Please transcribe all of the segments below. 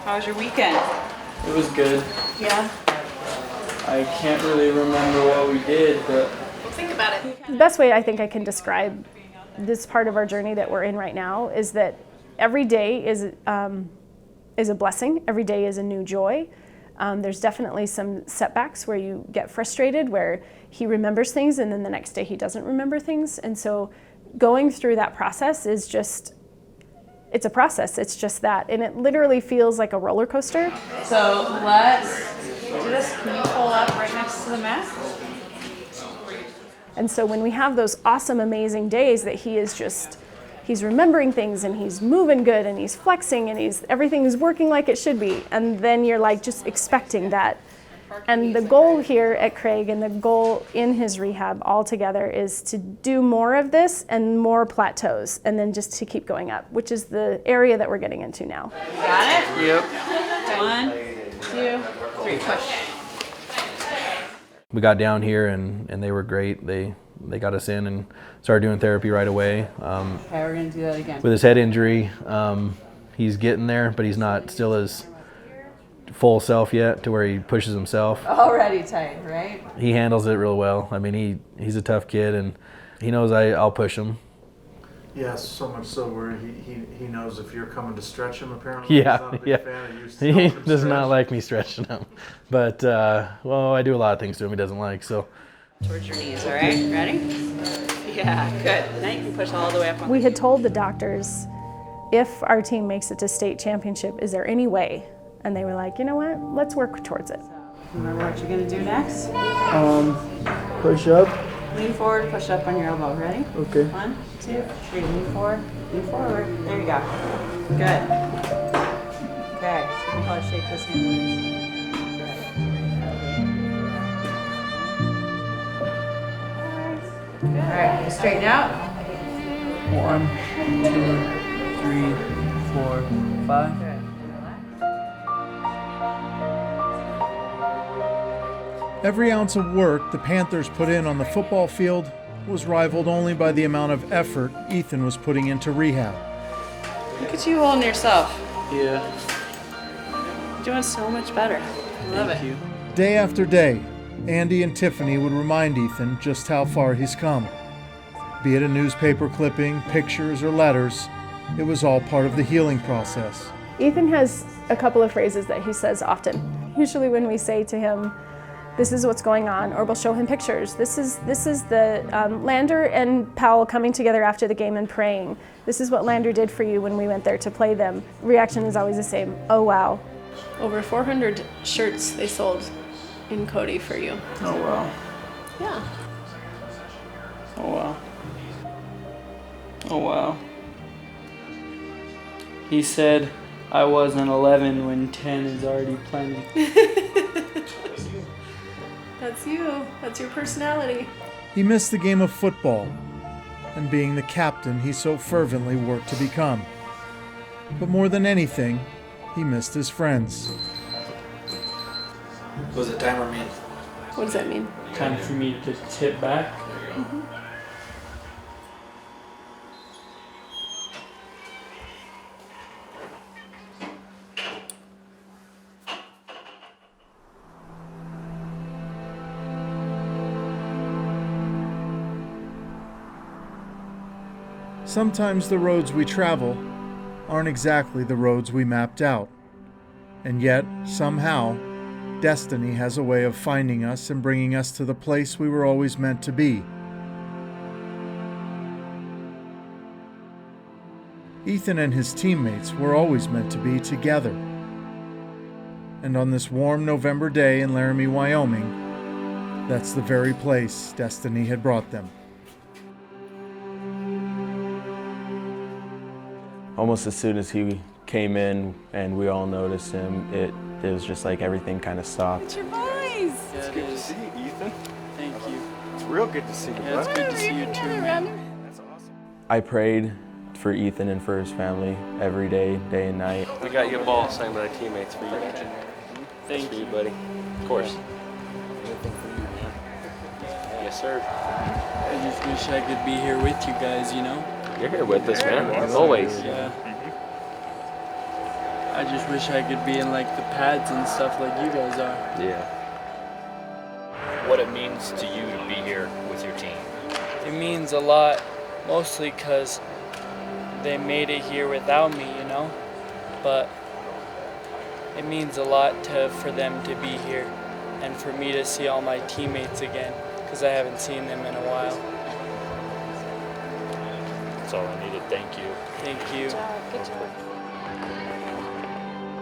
How was your weekend? It was good. Yeah? I can't really remember what we did, but... Think about it. The best way I think I can describe this part of our journey that we're in right now is that every day is a blessing. Every day is a new joy. There's definitely some setbacks where you get frustrated, where he remembers things and then the next day he doesn't remember things. And so going through that process is just, it's a process. It's just that. And it literally feels like a roller coaster. So let's do this. Can you pull up right next to the mat? And so when we have those awesome, amazing days that he's remembering things and he's moving good and he's flexing and everything is working like it should be. And then you're like just expecting that. And the goal here at Craig and the goal in his rehab altogether is to do more of this and more plateaus and then just to keep going up, which is the area that we're getting into now. Got it? Yep. 1, 2, 3, push. We got down here and they were great. They got us in and started doing therapy right away. Okay, we're going to do that again. With his head injury, he's getting there, but he's not still his full self yet to where he pushes himself. Already tight, right? He handles it real well. I mean, he's a tough kid and he knows I'll push him. Yes, so much so where he knows if you're coming to stretch him, apparently. Yeah, He's not a big yeah. fan of you He helping him does stretch. not like me stretching him. But, well, I do a lot of things to him he doesn't like, so. Towards your knees, all right? Ready? Yeah, good. Now you can push all the way up on We had told the doctors, if our team makes it to state championship, is there any way? And they were like, you know what, let's work towards it. Remember what you're going to do next? Push up. Lean forward, push up on your elbow. Ready? Okay. 1, 2, 3. Lean forward, lean forward. There you go. Good. Okay, so you can probably shake this hand loose. All right, straighten out. 1, 2, 3, 4, 5. Good. Every ounce of work the Panthers put in on the football field was rivaled only by the amount of effort Ethan was putting into rehab. Look at you holding yourself. Yeah. You're doing so much better. Love Thank it. you. Day after day, Andy and Tiffany would remind Ethan just how far he's come. Be it a newspaper clipping, pictures, or letters, it was all part of the healing process. Ethan has a couple of phrases that he says often. Usually when we say to him, this is what's going on, or we'll show him pictures. This is the Lander and Powell coming together after the game and praying. This is what Lander did for you when we went there to play them. Reaction is always the same. Oh, wow. Over 400 shirts they sold in Cody for you. Oh, wow. Yeah. Oh, wow. Oh, wow. He said I wasn't 11 when 10 is already plenty. That's you. That's your personality. He missed the game of football and being the captain he so fervently worked to become. But more than anything, he missed his friends. What does the timer mean? What does that mean? Time for me to tip back. Sometimes the roads we travel aren't exactly the roads we mapped out. And yet, somehow, destiny has a way of finding us and bringing us to the place we were always meant to be. Ethan and his teammates were always meant to be together. And on this warm November day in Laramie, Wyoming, that's the very place destiny had brought them. Almost as soon as he came in and we all noticed him, it was just like everything kind of stopped. It's your boys. It's good to see you, Ethan. Thank you. It's real good to see you, Yeah, it's good to see you too, man. That's awesome. I prayed for Ethan and for his family every day, day and night. We got you a ball signed by the teammates for you. Thank For you. you, buddy. Of course. Yes, sir. I just wish I could be here with you guys, you know? You're here with us, man. As always. Yeah. I just wish I could be in like the pads and stuff like you guys are. Yeah. What it means to you to be here with your team? It means a lot, mostly because they made it here without me, you know? But it means a lot for them to be here and for me to see all my teammates again, because I haven't seen them in a while. That's all I needed. Thank you. Thank you. Good job.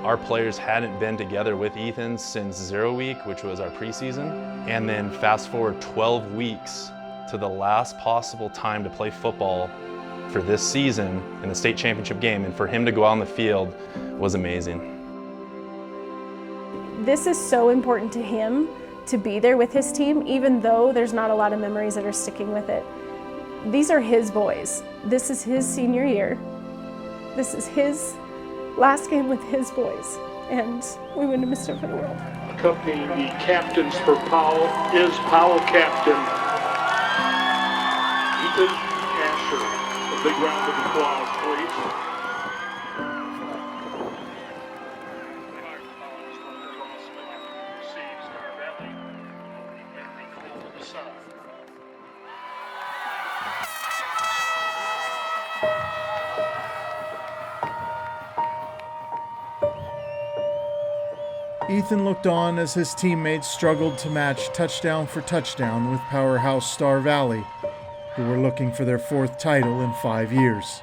Our players hadn't been together with Ethan since 0 week, which was our preseason. And then fast forward 12 weeks to the last possible time to play football for this season in the state championship game. And for him to go out on the field was amazing. This is so important to him to be there with his team, even though there's not a lot of memories that are sticking with it. These are his boys. This is his senior year. This is his last game with his boys, and we wouldn't have missed it for the world. Accompanying the captains for Powell is Powell captain Ethan Asher. A big round of applause, please. Ethan looked on as his teammates struggled to match touchdown for touchdown with powerhouse Star Valley, who were looking for their 4th title in 5 years.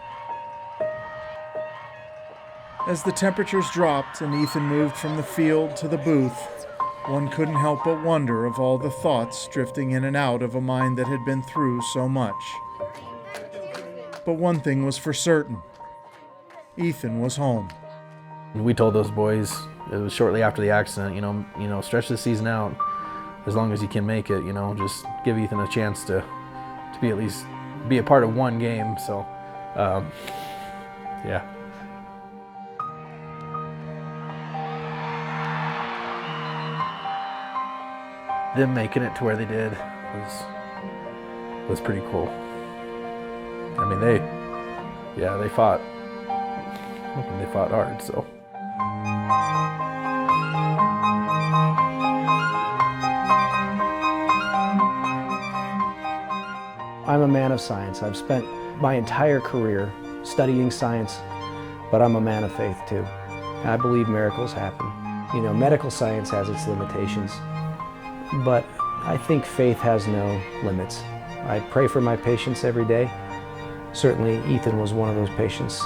As the temperatures dropped and Ethan moved from the field to the booth, one couldn't help but wonder of all the thoughts drifting in and out of a mind that had been through so much. But one thing was for certain: Ethan was home. We told those boys, it was shortly after the accident, you know, stretch the season out as long as you can make it, just give Ethan a chance to be at least be a part of one game. So, yeah. Them making it to where they did was pretty cool. I mean, they fought hard, so. I'm a man of science. I've spent my entire career studying science, but I'm a man of faith too. And I believe miracles happen. Medical science has its limitations, but I think faith has no limits. I pray for my patients every day. Certainly Ethan was one of those patients.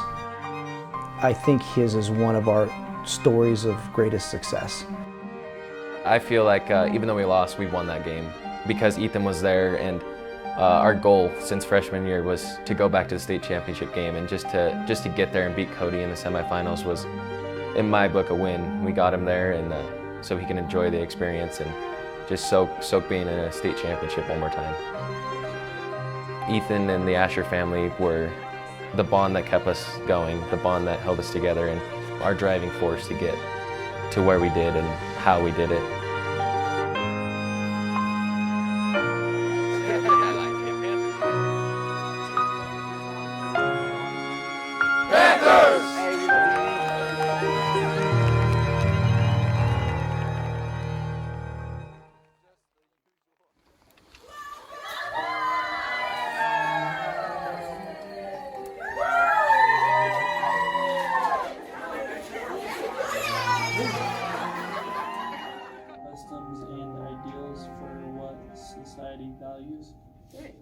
I think his is one of our stories of greatest success. I feel like even though we lost, we won that game because Ethan was there, and our goal since freshman year was to go back to the state championship game, and just to get there and beat Cody in the semifinals was, in my book, a win. We got him there, and so he can enjoy the experience and just soak being in a state championship one more time. Ethan and the Asher family were the bond that kept us going, the bond that held us together, and our driving force to get to where we did and how we did it. Customs and ideals for what society values. Great.